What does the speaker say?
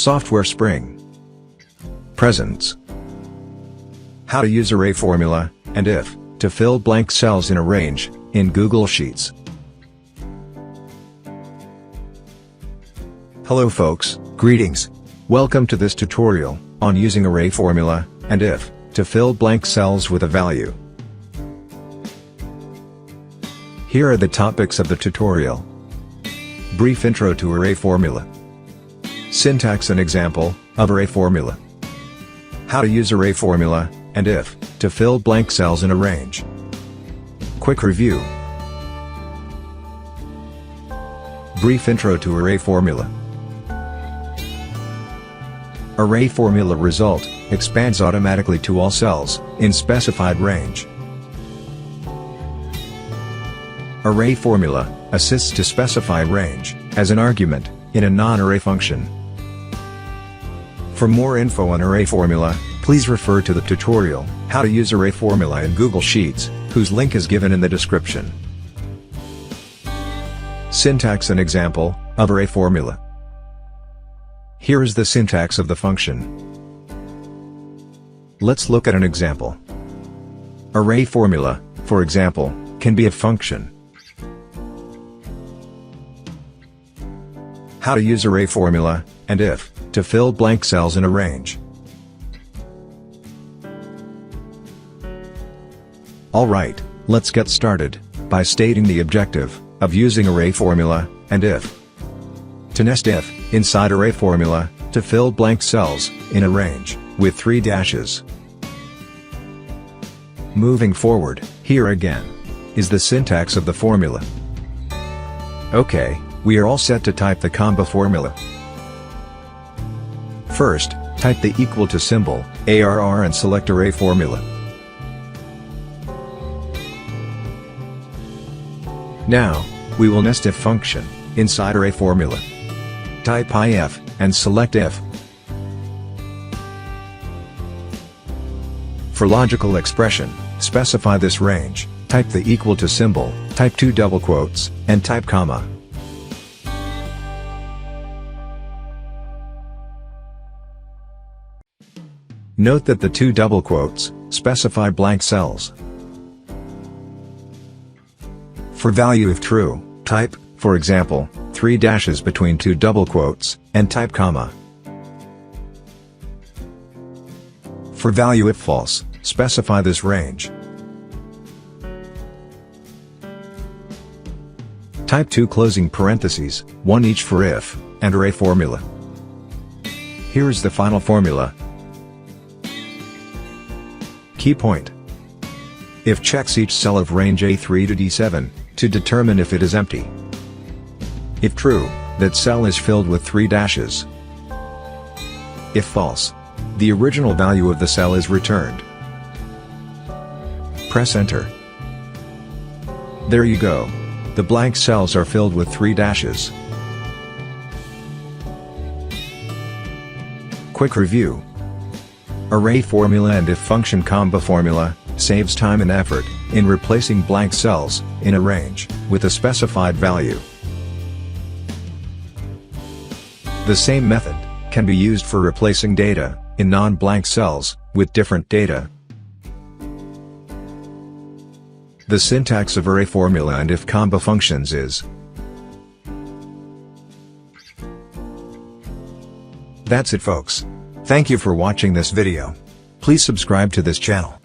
Software Spring. Presents. How to use array formula, and if, to fill blank cells in a range, in Google Sheets. Hello folks, greetings. Welcome to this tutorial, on using array formula, and if, to fill blank cells with a value. Here are the topics of the tutorial. Brief intro to array formula. Syntax and example, of array formula. How to use array formula, and if, to fill blank cells in a range. Quick review. Brief intro to array formula. Array formula result expands automatically to all cells in specified range. Array formula assists to specify range as an argument in a non-array function. For more info on array formula, please refer to the tutorial How to Use Array Formula in Google Sheets, whose link is given in the description. Syntax and example of array formula. Here is the syntax of the function. Let's look at an example. Array formula, for example, can be a function. How to use array formula, and if, to fill blank cells in a range. Alright, let's get started, by stating the objective, of using array formula, and if. To nest if, inside array formula, to fill blank cells, in a range, with 3 dashes. Moving forward, here again, is the syntax of the formula. Okay, we are all set to type the combo formula. First, type the equal to symbol, ARR and select array formula. Now, we will nest if function, inside array formula. Type if, and select if. For logical expression, specify this range, type the equal to symbol, type 2 double quotes, and type comma. Note that the 2 double quotes specify blank cells. For value if true, type, for example, 3 dashes between 2 double quotes, and type comma. For value if false, specify this range. Type 2 closing parentheses, 1 each for if, and array formula. Here is the final formula. Key point. If checks each cell of range A3 to D7, to determine if it is empty. If true, that cell is filled with 3 dashes. If false, the original value of the cell is returned. Press enter. There you go. The blank cells are filled with 3 dashes. Quick review. Array formula and if function combo formula saves time and effort in replacing blank cells in a range with a specified value. The same method can be used for replacing data in non-blank cells with different data. The syntax of array formula and if combo functions is. That's it folks. Thank you for watching this video. Please subscribe to this channel.